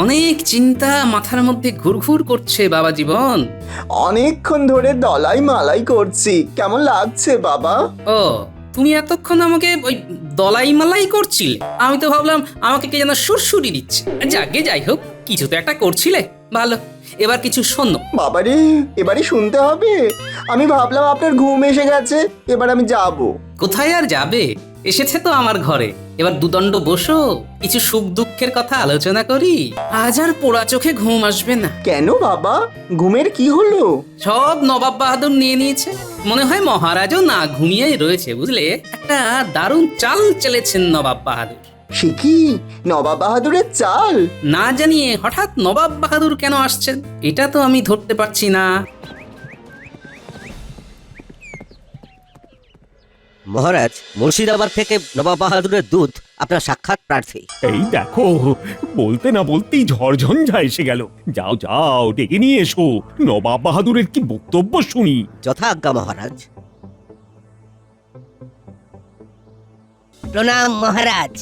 অনেক চিন্তা মাথার মধ্যে ঘুরঘুর করছে বাবা জীবন। অনেকক্ষণ ধরে দলাই মালাই করছি, কেমন লাগছে বাবা? ও, তুমি এতক্ষণ আমাকে ওই দলাই মালাই করছিলে, আমি তো ভাবলাম আমাকে কে যেন সুরসুরি দিচ্ছে। যাকে যাই হোক, কিছু তো একটা করছিলে, ভালো। এবার কিছু শোনো। বাবারে, এবারে শুনতে হবে? আমি ভাবলাম আপনার ঘুম এসে গেছে, এবার আমি যাব। কোথায় আর যাবে, এসেছে তো আমার ঘরে। এবার দুদণ্ড বসো, কিছু সুখ দুঃখের কথা আলোচনা করি। আজ আর পোড়া চোখে ঘুম আসবে না। কেন বাবা, ঘুমের কি হলো? সব নবাব বাহাদুর নিয়ে নিয়েছে। মনে হয় মহারাজও না ঘুমিয়েই রয়েছে, বুঝলে। একটা দারুণ চাল চেলেছেন নবাব বাহাদুর। সে কি নবাব বাহাদুরের চাল? না জানিয়ে হঠাৎ নবাব বাহাদুর কেন আসছেন, এটা তো আমি ধরতে পারছি না। মহারাজ, মুর্শিদাবাদ থেকে নবাব বাহাদুরের দূত আপনার সাক্ষাৎ প্রার্থী। এই দেখো, বলতে না বলতেই ঝড়ঝঞ্ঝা এসে গেল। যাও যাও, ডেকে নিয়ে এসো, নবাব বাহাদুরের কি বক্তব্য শুনি। যথা আজ্ঞা মহারাজ। প্রণাম মহারাজ।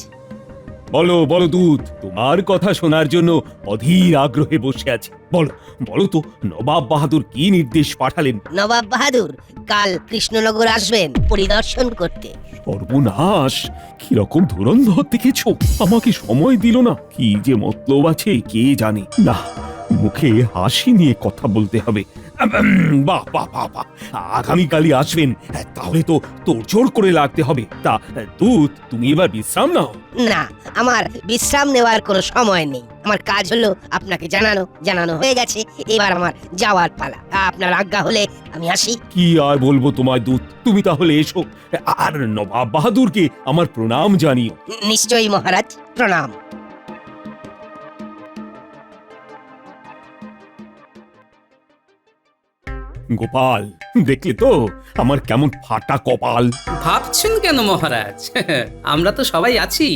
বলো বলো দূত, তোমার কথা শোনার জন্য অধীর আগ্রহে বসে আছি। বলো বলো তো, নবাব বাহাদুর কি নির্দেশ পাঠালেন? নবাব বাহাদুর কাল কৃষ্ণনগর আসবেন পরিদর্শন করতে। সর্বনাশ, কিরকম ধুরন্ধর দেখেছো! আমাকে সময় দিল না। কি যে মতলব আছে কে জানে। না, মুখে হাসি নিয়ে কথা বলতে হবে। বাহ বাহ বাহ বাহ, আগামীকালই আসবেন, তাহলে তো তোড়জোড় করে লাগতে হবে। তা দূত, তুমি এবার বিশ্রাম নাও। না, আমার বিশ্রাম নেওয়ার কোনো সময় নেই। আমার কাজ হলো আপনাকে জানানো হয়ে গেছে। এবার আমার যাওয়ার পালা। আপনার আজ্ঞা হলে আমি আসি। কি আর বলবো তোমায় দূত, তুমি তাহলে এসো। আর নবাব বাহাদুরকে আমার প্রণাম জানিও। নিশ্চয়ই মহারাজ, প্রণাম। গোপাল, দেখলে তো আমার কেমন ফাটা কপাল। ভাবছেন কেন মহারাজ? আমরা তো সবাই আছি।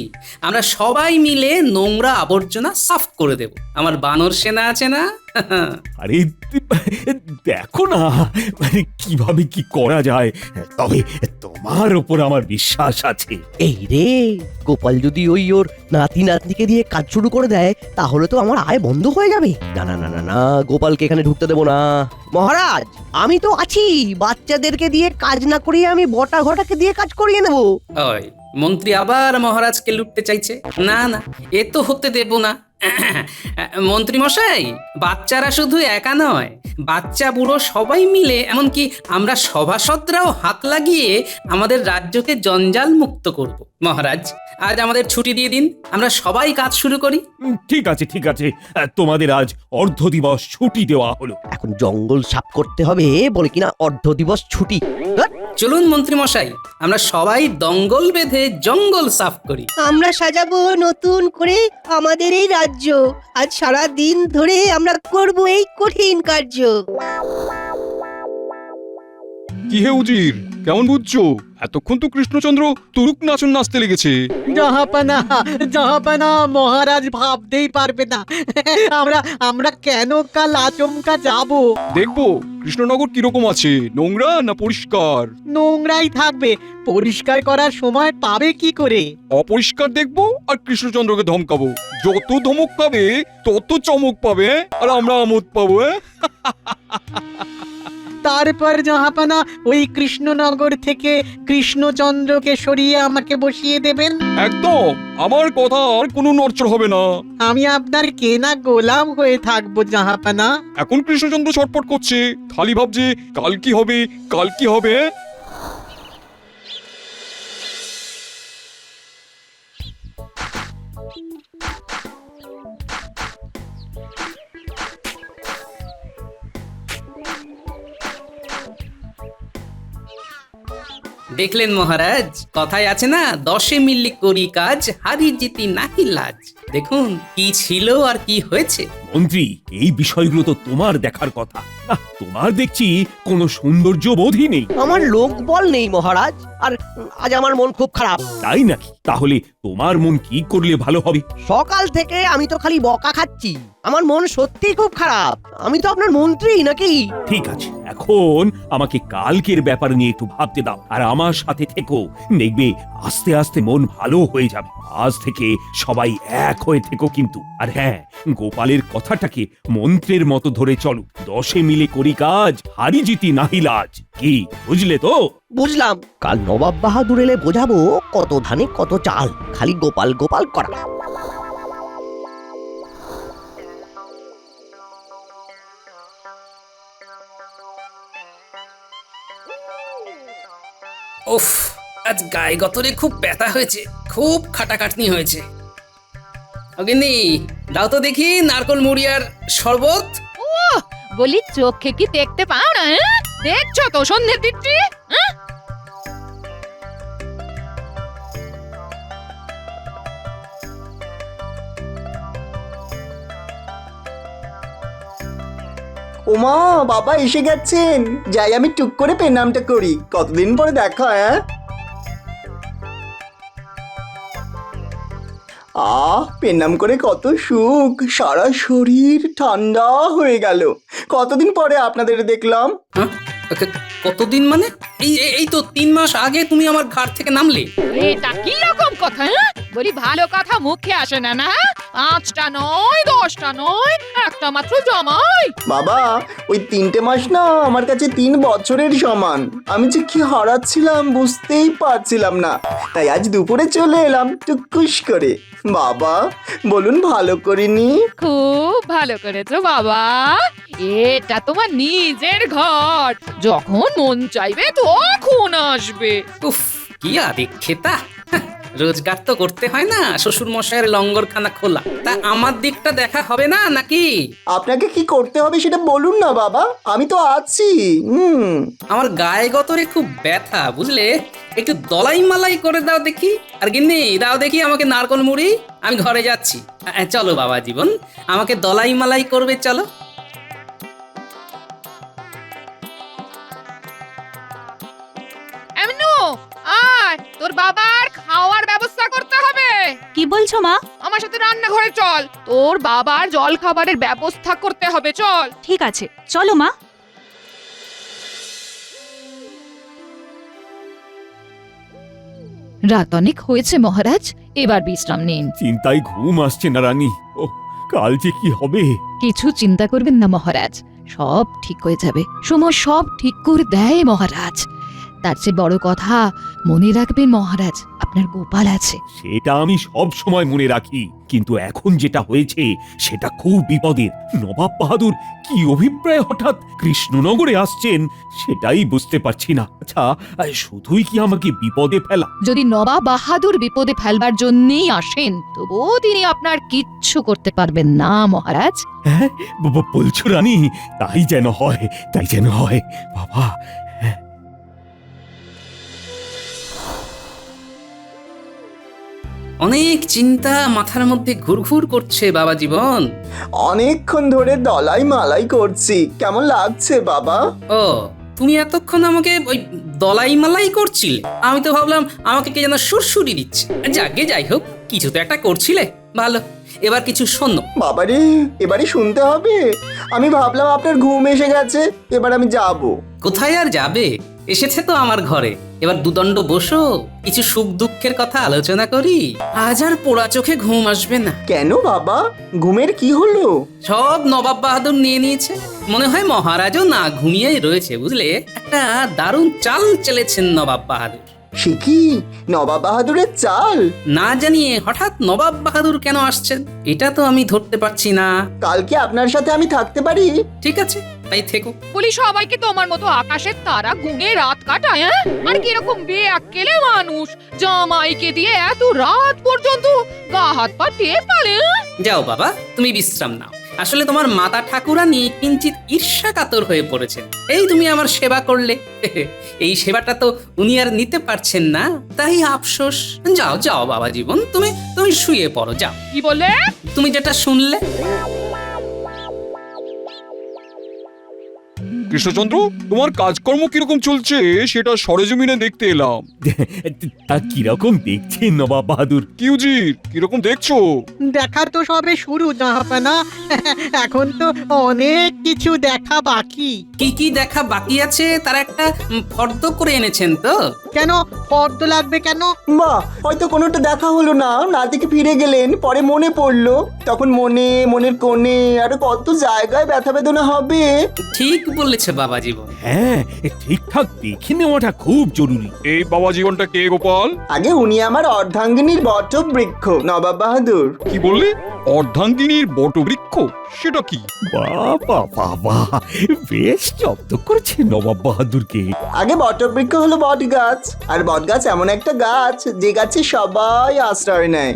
আমরা সবাই মিলে নোংরা আবর্জনা সাফ করে দেব। আমার বানর সেনা আছে না? আরে দেখো না, মানে কিভাবে কি করা যায়। তবে তোমার ওপর আমার বিশ্বাস আছে। এই রে, গোপাল যদি ওর নাতি নাতনিকে দিয়ে কাজ শুরু করে দেয়, তাহলে তো আমার আয় বন্ধ হয়ে যাবে। না না না না না, গোপালকে এখানে ঢুকতে দেবো না। মহারাজ, আমি তো আছি। বাচ্চাদেরকে দিয়ে কাজ না করিয়ে আমি বটা ঘটাকে দিয়ে কাজ করিয়ে নেবো। ওই মন্ত্রী আবার মহারাজকে লুটতে চাইছে। না না, এ তো হতে দেব না। মন্ত্রী মশাই, বাচ্চারা শুধু একা নয়, বাচ্চা বুড়ো সবাই মিলে, এমনকি আমরা সভাসদরাও হাত লাগিয়ে আমাদের রাজ্যকে জঞ্জাল মুক্ত করব। মহারাজ, আজ আমাদের ছুটি দিয়ে দিন, আমরা সবাই কাজ শুরু করি। ঠিক আছে ঠিক আছে, তোমাদের আজ অর্ধ দিবস ছুটি দেওয়া হলো। এখন জঙ্গল সাফ করতে হবে বলে কিনা অর্ধ দিবস ছুটি। চলুন মন্ত্রী মশাই, আমরা সবাই দঙ্গল বেঁধে জঙ্গল সাফ করি। আমরা সাজাবো নতুন করে আমাদের এই রাজ্য। আজ সারা দিন ধরে আমরা করব এই কঠিন কার্য। কি হে উজির, কেমন বুঝছো? এতক্ষণ তো কৃষ্ণচন্দ্র তুরুক নাচন নাচতে লেগেছে। জাহাপানা, জাহাপানা, মহারাজ ভাবতেই পারবে না আমরা কেন কাল আচমকা যাব। দেখবো কৃষ্ণনগর কিরকম আছে, নোংরা না পরিষ্কার? নোংরাই থাকবে, পরিষ্কার করার সময় পাবে কি করে? অপরিষ্কার দেখবো আর কৃষ্ণচন্দ্রকে ধমকাবো। যত ধমক পাবে তত চমক পাবে, আর আমরা আমোদ পাবো। তারপর জাহাপানা ওই কৃষ্ণনগর থেকে কৃষ্ণচন্দ্রকে সরিয়ে আমাকে বসিয়ে দেবেন। একদম, আমার কথা আর কোনো নড়চড় হবে না। আমি আপনার কেনা গোলাম হয়ে থাকবো জাহাপানা। এখন কৃষ্ণচন্দ্র ছটপট করছে, খালি ভাবছে কাল কি হবে, কাল কি হবে। দেখলেন মহারাজ, কথায় আছে না, 10 মিলি করি কাজ, হারি জিতি নাহি লাজ। দেখুন কি ছিল আর কি হয়েছে। মন্ত্রী, এই বিষয়গুলো তো তোমার দেখার কথা। তোমার দেখছি কোনো সৌন্দর্য বোধই নেই। আমার লোক বল নেই মহারাজ, আর আজ আমার মন খুব খারাপ। তাই নাকি? তাহলে তোমার মন কি করলে ভালো হবে? সকাল থেকে আমি তো খালি বকা খাচ্ছি। আমার মন সত্যিই খুব খারাপ। আমি তো আপনার মন্ত্রী নাকি? ঠিক আছে, এখন আমাকে কালকের ব্যাপার নিয়ে একটু ভাবতে দাও আর আমার সাথে থেকো, দেখবে আস্তে আস্তে মন ভালো হয়ে যাবে। আজ থেকে সবাই এক হয়ে থেকো কিন্তু। আর হ্যাঁ, গোপালের কথাটাকে মন্ত্রের মতো ধরে চলো, 10 মিলে করি কাজ, হারি জিতি নাহি লাজ। কি বুঝলে তো? বুঝলাম। কাল নবাব বাহাদুর এলে বোঝাবো কত ধানে কত চাল, খালি গোপাল গোপাল করা। উফ, আজ গায়ে গতরে খুব ব্যথা হয়েছে, খুব খাটাখাটনি হয়েছে। অগিন্নি, দাও তো দেখি নারকল মুড়ি আর শরবত। বলি চোখে কি দেখতে পাও না? দেখছো তো সন্ধ্যে দিচ্ছি। ওমা, বাবা এসে গেছেন। যাই আমি টুক করে পেনামটা করি, কতদিন পরে দেখা। পেনাম করে কত সুখ, সারা শরীর ঠান্ডা হয়ে গেল। কতদিন পরে আপনাদের দেখলাম। হ্যাঁ? কতদিন মানে? এই তো 3 মাস আগে তুমি আমার ঘাট থেকে নামলে। এটা কি রকম কথা? বলি ভালো কথা মুখে আসে না না? 5টা নয় 10টা নয়, একটা মাত্র জামাই। বাবা, ওই 3টে মাস না আমার কাছে 3 বছরের সমান। আমি যে কি হারাচ্ছিলাম বুঝতেই পারছিলাম না, তাই আজ দুপুরে চলে এলাম টুকুস করে। বাবা বলুন, ভালো করিনি? খুব ভালো করেছো বাবা, এটা তোমার নিজের ঘর, যখন মন চাইবে তখন আসবে। উফ, কি আদিক খেতা। রোজগার তো করতে হয় না, শ্বশুর মশাইয়ের লঙ্গরখানা খোলা। তা আমার দিকটা দেখা হবে না নাকি? আপনাকে কি করতে হবে সেটা বলুন না বাবা, আমি তো আছি। আমার গায়ে গতরে খুব ব্যথা, বুঝলে? একটু দলাই মালাই করে দাও দেখি। আর গিন্নি, দাও দেখি আমাকে নারকল মুড়ি, আমি ঘরে যাচ্ছি। চলো বাবা জীবন, আমাকে দলাই মালাই করবে, চলো। এমনু, আয়, তোর বাবার খাওয়ার ব্যবস্থা করতে হবে। কি বলছো মা? আমার সাথে রান্নাঘরে চল, তোর বাবার জল খাবারের ব্যবস্থা করতে হবে, চল। ঠিক আছে, চলো মা। রাত অনেক হয়েছে মহারাজ, এবার বিশ্রাম নিন। চিন্তায় ঘুম আসছে না রানী। ও, কাল যে কি হবে। কিছু চিন্তা করবেন না মহারাজ, সব ঠিক হয়ে যাবে। সময় সব ঠিক করে দেয় মহারাজ। তার চেয়ে বড় কথা, মনে রাখবেন মহারাজ, আপনার গোপাল আছে। সেটা আমি সব সময় মনে রাখি, কিন্তু এখন যেটা হয়েছে সেটা খুব বিপদের। নবাব বাহাদুর কি অভিপ্রায় হঠাৎ কৃষ্ণনগরে আসছেন সেটাই বুঝতে পারছি না। আচ্ছা, শুধুই কি আমাকে বিপদে ফেলা? যদি নবাব বাহাদুর বিপদে ফেলবার জন্যই আসেন, তবুও তিনি আপনার কিচ্ছু করতে পারবেন না মহারাজ। হ্যাঁ, বলছো রানী? তাই যেন হয়, তাই যেন হয় বাবা। অনেক চিন্তা মাথার মধ্যে ঘুরঘুর করছে বাবা জীবন। অনেকক্ষণ ধরে দলাই মালাই করছি, কেমন লাগছে বাবা? ও, তুমি এতক্ষণ আমাকে ওই দলাই মালাই করছিলে? আমি তো ভাবলাম আমাকে কে যেন সুরসুরি দিচ্ছে। যাকে যাই হোক, কিছু তো একটা করছিলে, ভালো। এবার কিছু শোনো। বাবারে, এবারে শুনতে হবে? আমি ভাবলাম আপনার ঘুম এসে গেছে, এবার আমি যাব। কোথায় আর যাবে, এসেছে তো আমার ঘরে। এবার দুদণ্ড বসো, কিছু সুখ দুঃখের কথা আলোচনা করি। আজ আর পোড়া চোখে ঘুম আসবে না। কেন বাবা, ঘুমের কি হলো? সব নবাব বাহাদুর নিয়ে নিয়েছে। মনে হয় মহারাজও না ঘুমিয়েই রয়েছে, বুঝলে? একটা দারুণ চাল চেলেছেন নবাব বাহাদুর। সে কি নবাব বাহাদুরের চাল? না জানিয়ে হঠাৎ নবাব বাহাদুর কেন আসছেন, এটা তো আমি ধরতে পারছি না। কালকে আপনার সাথে আমি থাকতে পারি? ঠিক আছে, তাই থেকো। বলি সবাইকে তোমার মতো আকাশের তারা গুনে রাত কাটায়, হ্যাঁ? আর কিরকম বেআক্কেলে মানুষ, জামাইকে দিয়ে এত রাত পর্যন্ত গা হাত পা টের পালে। যাও বাবা, তুমি বিশ্রাম নাও। আসলে তোমার মাতা ঠাকুরানী কিঞ্চিত ঈর্ষা কাতর হয়ে পড়েছেন। এই তুমি আমার সেবা করলে, এই সেবাটা তো উনি আর নিতে পারছেন না, তাই আফসোস। যাও যাও বাবা জীবন, তুমি শুয়ে পড়ো, যাও। কি বলে? তুমি যেটা শুনলে। কৃষ্ণচন্দ্র, তোমার কাজকর্ম কিরকম চলছে সেটা সরেজমিনে দেখতে এলাম। তা কিরকম দেখছেন নবাব বাহাদুর? কি উজির, কিরকম দেখছো? দেখা তো সবে শুরু জাহাপানা। এখন তো অনেক কিছু দেখা বাকি। কি কি দেখা বাকি আছে তার একটা ফর্দ করে এনেছেন তো? কেন ফর্দ লাগবে কেন? মা হয়তো কোনোটা দেখা হলো না, না দেখে ফিরে গেলেন, পরে মনে পড়লো, তখন মনের কোণে আরো কত জায়গায় ব্যথা বেদনা হবে। ঠিক বলেছে বাবা জীবন। হ্যাঁ, ঠিকঠাক দেখে নেওয়াটা খুব জরুরি। এই বাবা জীবনটা কে গোপাল? আগে উনি আমার অর্ধাঙ্গিনীর বটবৃক্ষ নবাব বাহাদুর। কি বললে? অর্ধাঙ্গিনীর বটবৃক্ষ? সেটা কি? বাবা বাবা, বেশ জব্দ করেছে নবাব বাহাদুরকে। আগে বটবৃক্ষ হলো বট গাছ, আর বট গাছ এমন একটা গাছ যে গাছে সবাই আশ্রয় নেয়।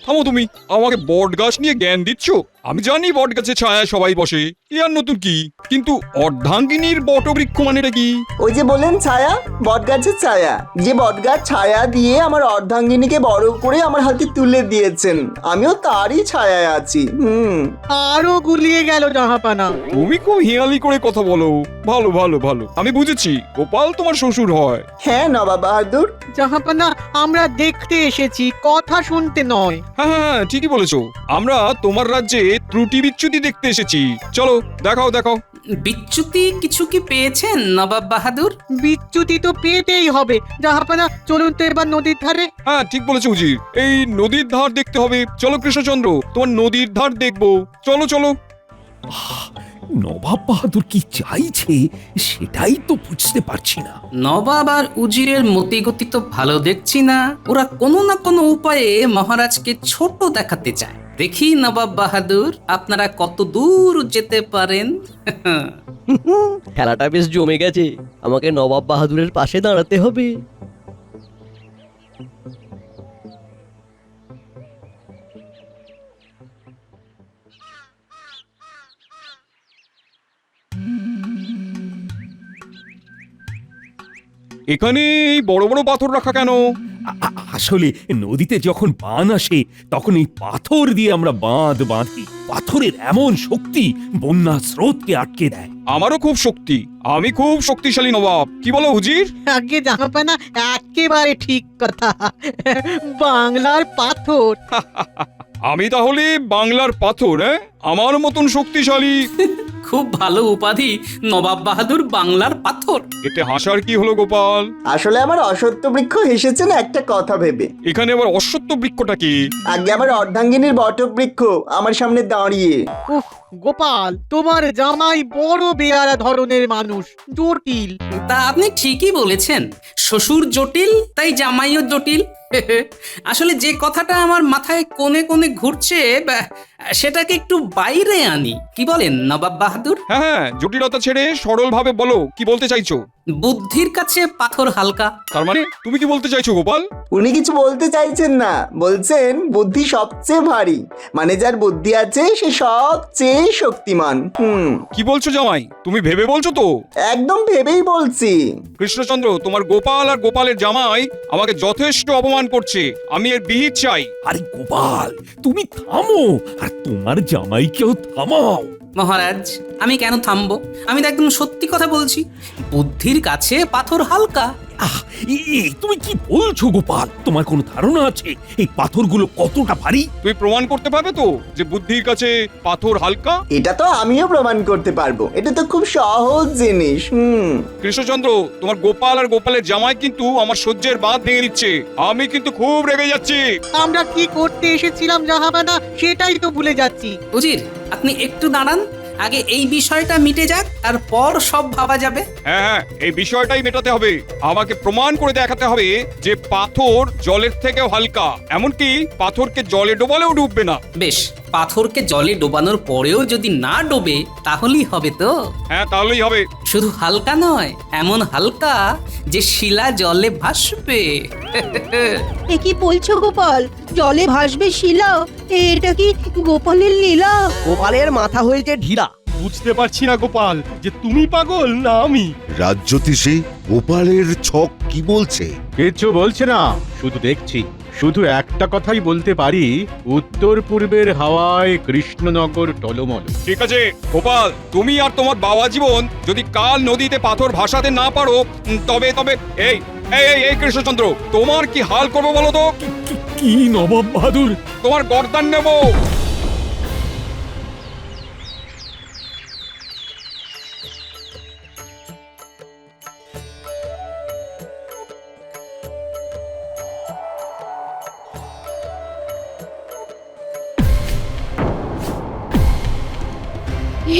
থামো তুমি, আমাকে বট গাছ নিয়ে জ্ঞান দিচ্ছ? আমি জানি বট গাছে ছায়া সবাই বসে, কি আর নতুন কি, কিন্তু অর্ধাঙ্গিনীর বটবৃক্ষ মানেটা কি? ওই যে বললেন ছায়া, বট গাছের ছায়া, যে বট গাছ ছায়া দিয়ে আমার অর্ধাঙ্গিনীকে বড় করে আমার হাতে তুলে দিয়েছেন, আমিও তারই ছায়ায় আছি। আরো গুলিয়ে গেল জাহাপানা। তুমি খুব হিয়ালি করে কথা বলো। ভালো ভালো ভালো, আমি বুঝেছি, গোপাল তোমার শ্বশুর হয়। হ্যাঁ নবাব বাহাদুর। জাহাপানা, আমরা দেখতে এসেছি, কথা শুনতে নয়। হ্যাঁ হ্যাঁ, ঠিকই বলেছো, আমরা তোমার রাজ্যে ত্রুটি বিচ্যুতি দেখতে এসেছি। চলো দেখাও দেখাও। বিচ্যুতি কিছু কি পেয়েছেন নবাব বাহাদুর? বিচ্যুতি তো পেতেই হবে জাহাপানা। চলুন তো এবার নদীর ধারে। হ্যাঁ ঠিক বলেছো উজির, এই নদীর ধার দেখতে হবে। চলো কৃষ্ণচন্দ্র, তোমার নদীর ধার দেখবো। চলো চলো। নবাব বাহাদুর কি চাইছে সেটাই তো বুঝতে পারছি না। নবাব আর উজিরের মতিগতি তো ভালো দেখছি না। ওরা কোনো না কোনো উপায়ে মহারাজকে ছোট দেখাতে চায়। দেখি নবাব বাহাদুর আপনারা কত দূর যেতে পারেন। খেলাটা বেশ জমে গেছে, আমাকে নবাব বাহাদুরের পাশে দাঁড়াতে হবে। এখানে এই বড় বড় পাথর রাখা কেন? আসলে নদীতে যখন বান আসে তখন এই পাথর দিয়ে আমরা বাঁধ বাঁধি। পাথরের এমন শক্তি বন্যা স্রোতকে আটকে দেয়। আমারও খুব শক্তি, আমি খুব শক্তিশালী নবাব। কি বলো হুজির? আগে জাহাপানা, একেবারে ঠিক কথা। বাংলার পাথর। আমি তাহলে বাংলার পাথর? আমার মতন শক্তিশালী? খুব ভালো উপাধি নবাব বাহাদুর, বাংলার পাথর। এতে হাসার কি হলো গোপাল? আসলে আমার অসত্য বৃক্ষ হেসেছেন একটা কথা ভেবে। এখানে আবার অশ্বত্থ বৃক্ষটা কি? আগে আমার অর্ধাঙ্গিনীর বটবৃক্ষ আমার সামনে দাঁড়িয়ে। উফ গোপাল, তোমার জামাই বড় বেয়ারা ধরনের মানুষ, জটিল। তা আপনি ঠিকই বলেছেন, শ্বশুর জটিল তাই জামাইও জটিল। আসলে যে কথাটা আমার মাথায় কোণে কোণে ঘুরছে সেটাকে একটু বাইরে আনি, কি বলেন নবাব বাহাদুর? হ্যাঁ হ্যাঁ, জটিলতা ছেড়ে সরল ভাবে বলো, কি বলতে চাইছো? বুদ্ধির কাছে পাথর হালকা। তার মানে তুমি কি বলতে চাইছো গোপাল? উনি কিছু বলতে চাইছেন না, বলছেন বুদ্ধি সবচেয়ে ভারী, মানে যার বুদ্ধি আছে সে সবচেয়ে শক্তিমান। কি বলছো জামাই, তুমি ভেবে বলছো তো? একদম ভেবেই বলছি। কৃষ্ণচন্দ্র, তোমার গোপাল আর গোপালের জামাই আমাকে যথেষ্ট অপমান করছে, আমি এর বিহিত চাই। আরে গোপাল, তুমি থামো আর তোমার জামাইকেও থামাও। মহারাজ, আমি কেন থামবো? আমি তো একদম সত্যি কথা বলছি। বুদ্ধির কাছে পাথর হালকা। তুমি কি বলছো গোপাল? তোমার কোনো ধারণা আছে এই পাথরগুলো কতটা ভারী? তুমি প্রমাণ করতে পারবে তো যে বুদ্ধির কাছে পাথর হালকা? এটা তো আমিও প্রমাণ করতে পারবো, এটা তো খুব সহজ জিনিস। কৃষ্ণচন্দ্র, তোমার গোপাল আর গোপালের জামাই কিন্তু আমার সহ্যের বাঁধ ভেঙে দিচ্ছে, আমি কিন্তু খুব রেগে যাচ্ছি। আমরা কি করতে এসেছিলাম জাহাপানা সেটাই তো ভুলে যাচ্ছি। উজির, আপনি একটু দাঁড়ান, আগে এই বিষয়টা মিটে যাক, তারপর সব ভাবা যাবে। হ্যাঁ হ্যাঁ, এই বিষয়টাই মেটাতে হবে। আমাকে প্রমাণ করে দেখাতে হবে যে পাথর জলের থেকেও হালকা, এমনকি পাথরকে জলে ডোবালেও ডুববে না। বেশ, পাথরকে জলে ডোবানোর পরেও যদি না ডোবে তাহলেই হবে তো? হ্যাঁ, তাহলেই হবে। শুধু হালকা নয়, এমন হালকা যে শিলা জলে ভাসবে। এ কি বলছো গোপাল? জলে ভাসবে শিলা? এটা কি গোপালের লীলা? গোপালের মাথা হয়েছে ঢিলা। বুঝতে পারছি না গোপাল, যে তুমি পাগল না আমি। রাজ্যতীশে গোপালের ছক কি বলছে? কিচ্ছু বলছে না, শুধু দেখছি শুধু একটা কথাই বলতে পারি, উত্তর পূর্বের হাওয়ায় কৃষ্ণনগর টলমল। ঠিক আছে গোপাল, তুমি আর তোমার বাবা জীবন যদি কাল নদীতে পাথর ভাসাতে না পারো, তবে তবে এই এই এই এই কৃষ্ণচন্দ্র, তোমার কি হাল করবো বলো তো? কি নবাব বাহাদুর? তোমার গর্দান নেবো।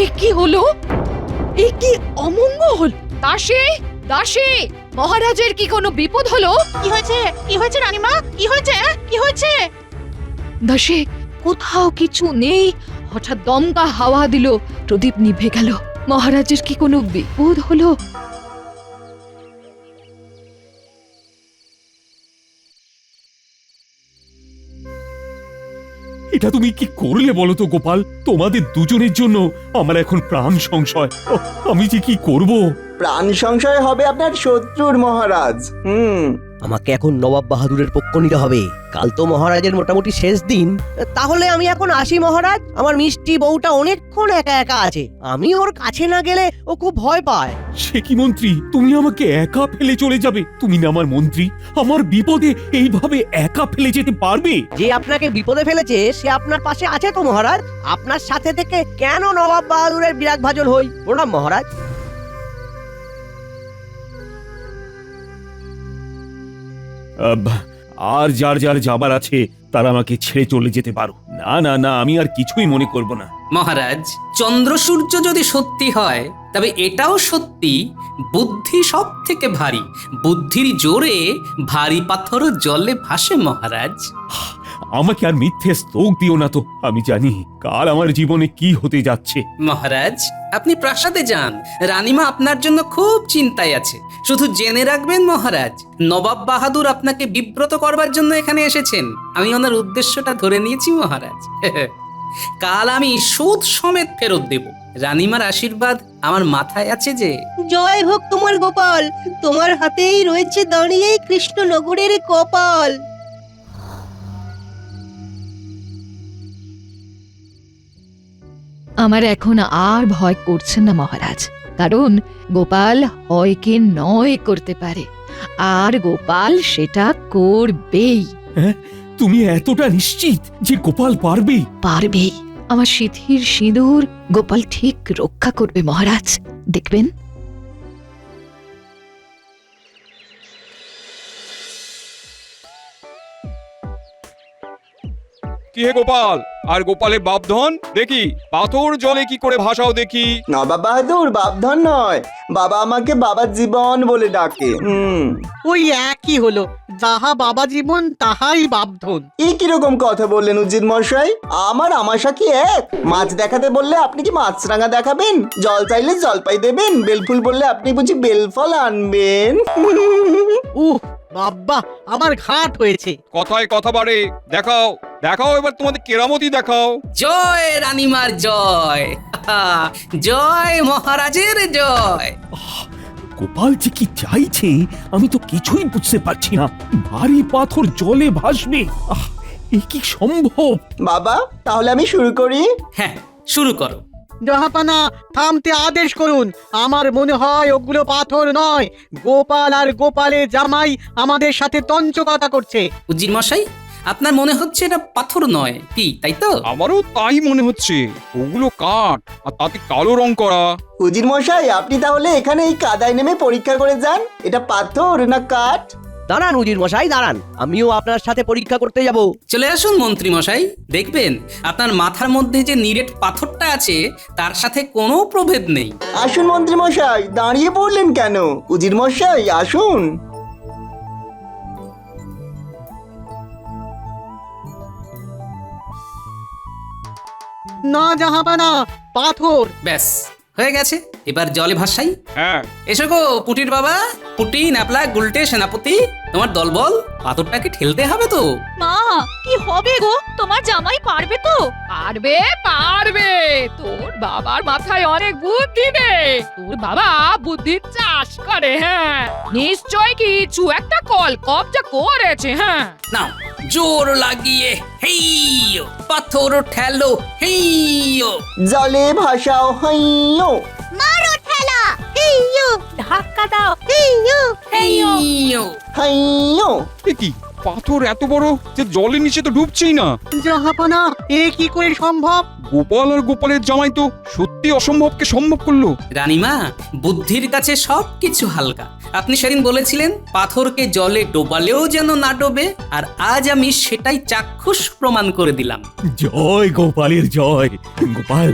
এ কি হলো? এ কি অমঙ্গল! দাসী, দাসী, মহারাজের কি কোনো বিপদ হলো? কি হয়েছে? কি হয়েছে রানীমা? কি হয়েছে? কি হয়েছে? দাসী, কোথাও কিছু নেই। হঠাৎ দমকা হাওয়া দিল, প্রদীপ নিভে গেল। মহারাজের কি কোনো বিপদ হলো? এটা তুমি কি করলে বলো তো গোপাল? তোমাদের দুজনের জন্য আমার এখন প্রাণ সংশয়। আমি যে কি করব? প্রাণ সংশয় হবে আপনার শত্রুর মহারাজ। আমাকে এখন নবাব বাহাদুরের পক্ষ নিতে হবে। কাল তো মহারাজের মোটামুটি শেষ দিন। তাহলে আমি এখন আসি মহারাজ। আমার মিষ্টি বউটা অনেকক্ষণ একা একা আছে, আমি ওর কাছে না গেলে ও খুব ভয় পায়। সে কি মন্ত্রী, তুমি আমাকে একা ফেলে চলে যাবে? তুমি না আমার মন্ত্রী, আমার বিপদে এইভাবে একা ফেলে যেতে পারবে? যে আপনাকে বিপদে ফেলেছে সে আপনার পাশে আছে তো মহারাজ। আপনার সাথে থেকে কেন নবাব বাহাদুরের বিরাগ ভাজন হই? প্রণাম মহারাজ। আর যার যার যাবার আছে তারা আমাকে ছেড়ে চলে যেতে পারো। না না না, আমি আর কিছুই মনে করব না। মহারাজ, চন্দ্র সূর্য যদি সত্যি হয় তবে এটাও সত্যি, বুদ্ধি সব থেকে ভারী। বুদ্ধির জোরে ভারী পাথরও জলে ভাসে মহারাজ। আমাকে আর মিথ্যে স্তোক দিও না তো। আমি জানি কাল আমার জীবনে কি হতে যাচ্ছে। মহারাজ, আপনি প্রাসাদে যান, রানীমা আপনার জন্য খুব চিন্তায় আছে। শুধু জেনে রাখবেন মহারাজ, নবাব বাহাদুর আপনাকে বিব্রত করবার জন্য এখানে এসেছেন। আমি ওনার উদ্দেশ্যটা ধরে নিয়েছি মহারাজ। কাল আমি সুদ সমেত ফেরত দেব। রানীমার আশীর্বাদ আমার মাথায় আছে যে। জয় হোক তোমার গোপাল, তোমার হাতেই রয়েছে দাঁড়িয়ে কৃষ্ণনগরের কপাল। আমার এখন আর ভয় করছে না মহারাজ, কারণ গোপাল হয়কে নয় করতে পারে, আর গোপাল সেটা করবেই। হ্যাঁ, তুমি এতটা নিশ্চিত যে গোপাল পারবে? পারবেই। আমার সিঁথির সিঁদুর গোপাল ঠিক রক্ষা করবে মহারাজ, দেখবেন। কি হে গোপাল, আর গোপালের বাপধন দেখি পাথর জলে কি করে ভাসাও দেখি। নবাব বাহাদুর বাপধন নয়, বাবা আমাকে বাবা জীবন বলে ডাকে। ওই একই হলো, যাহা বাবা জীবন তাহাই বাপধন। এ কিরকম কথা বললেন উজির মশাই? আমার আমাশা কি এক? মাছ দেখাতে বললে আপনি কি মাছরাঙা দেখাবেন? জল চাইলে জলপাই দেবেন? বেলফুল বললে আপনি বুঝি বেলফল আনবেন? বাবা, আমার ঘাট হয়েছে। কথায় কথা বাড়ে। দেখাও দেখাও, এবার তোমাদের কেরামতি দেখাও। জয় রানীমার জয়, জয় মহারাজের জয়। গোপাল যে কি চাইছে আমি তো কিছুই বুঝতে পারছি না। ভারী পাথর জলে ভাসবে, এ কি সম্ভব? বাবা, তাহলে আমি শুরু করি? হ্যাঁ, শুরু করো। জাহাপানা, থামতে আদেশ করুন। আমার মনে হয় ওগুলো পাথর নয়, গোপাল আর গোপালের জামাই আমাদের সাথে তঞ্চকতা করছে। উজির মশাই, আপনার মনে হচ্ছে এটা পাথর নয়, কি তাই তো? আমারও তাই মনে হচ্ছে। ওগুলো কাঠ, আর তাতে কালো রং করা। উজির মশাই, আপনি তাহলে এখানে এই কাদায় নেমে পরীক্ষা করে যান, এটা পাথর না কাঠ। দাঁড়ান উজির মশাই, দাঁড়ান, আমিও আপনার সাথে পরীক্ষা করতে যাব। চলে আসুন মন্ত্রী মশাই, দেখবেন আপনার মাথার মধ্যে যে নিরেট পাথরটা আছে তার সাথে কোনো প্রভেদ নেই। আসুন মন্ত্রী মশাই, দাঁড়িয়ে পড়লেন কেন? উজির মশাই আসুন। না জাহাপানা, পাথর। ব্যাস হয়ে গেছে, এবার জলে ভাসাই। হ্যাঁ, এসো গো পুটির বাবা, পুটি, ন্যাপলা, গুলটে, সেনাপতি। তোমার দলবল পাথরটাকে ঠেলতে হবে তো। মা কি হবে গো, তোমার জামাই পারবে তো? পারবে পারবে, তোর বাবার মাথায় অনেক বুদ্ধি রে। তোর বাবা বুদ্ধির চাষ করে, হ্যাঁ নিশ্চয় কিছু একটা কল কবজা করেছে। হ্যাঁ নাও জোর লাগিয়ে হেইয়ো, পাথর ঠেলো হেইয়ো। জলে ভাসাও হাইয়ো। মারো ঠেলা হেইয়ো, ধাক্কা দাও হেইয়ো হেইয়ো। হাইয়ো। এ কি পাথর এত বড় যে জলের নিচে তো ডুবছেই না। জাহাপানা, এ কি করে সম্ভব? গোপাল আর গোপালের জামাই তো সত্যি অসম্ভবকে সম্ভব করলো। রানীমা, বুদ্ধির কাছে সবকিছু হালকা। আপনি সেদিন বলেছিলেন পাথরকে জলে ডোবালেও যেন না ডোবে, আর আজ আমি সেটাই চাক্ষুষ প্রমাণ করে দিলাম। জয় গোপালের জয়। গোপাল,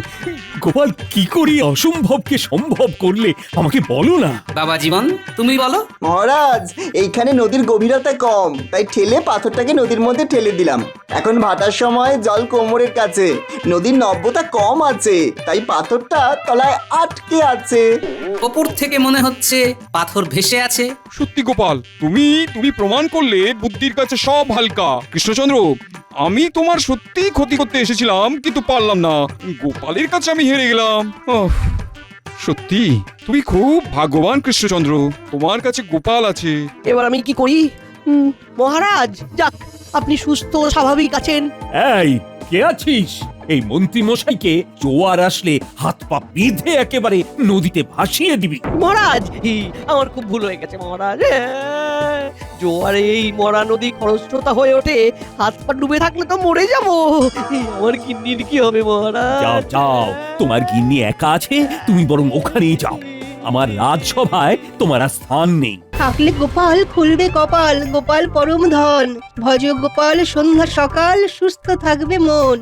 গোপাল কি করি অসম্ভবকে সম্ভব করলে আমাকে বলো না। বাবা জীবন, তুমি বলো। মহারাজ, এইখানে নদীর গভীরতা কম, তাই ঠেলে পাথরটাকে নদীর মধ্যে ঠেলে দিলাম। এখন ভাটার সময় জল কোমরের কাছে, নদীর নব্যতা কম আছে, তাই পাথরটা তলায় আটকে আছে। ওপর থেকে মনে হচ্ছে পাথর ভেসে আছে। সত্যি গোপাল, তুমি প্রমাণ করলে বুদ্ধির কাছে সব হালকা। কৃষ্ণচন্দ্র, আমি তোমার সত্যি ক্ষতি করতে এসেছিলাম, কিন্তু পারলাম না। গোপালের কাছে আমি হেরে গেলাম। সত্যি তুমি খুব ভাগ্যবান কৃষ্ণচন্দ্র, তোমার কাছে গোপাল আছে। এবার আমি কি করি? মহারাজ, যাক, আপনি সুস্থ স্বাভাবিক আছেন। এই কে আছিস? এই মন্ত্রী মশাইকে জোয়ার আসলে হাত পা বেঁধে একেবারে নদীতে ভাসিয়ে দিবি। মহারাজ, আমার খুব ভুল হয়ে গেছে মহারাজ। জোয়ারে এই মরা নদী খরস্রোতা হয়ে ওঠে, হাত পা ডুবে থাকলে তো মরে যাবো। আমার কিন্নির কি হবে মহারাজ? যাও যাও, তোমার গিন্নি একা আছে, তুমি বরং ওখানেই যাও। আমার রাজসভায় তোমার আর স্থান নেই। থাকলে গোপাল খুলবে কপাল, গোপাল পরম ধন। ভজ গোপাল সন্ধ্যা সকাল, সুস্থ থাকবে মন।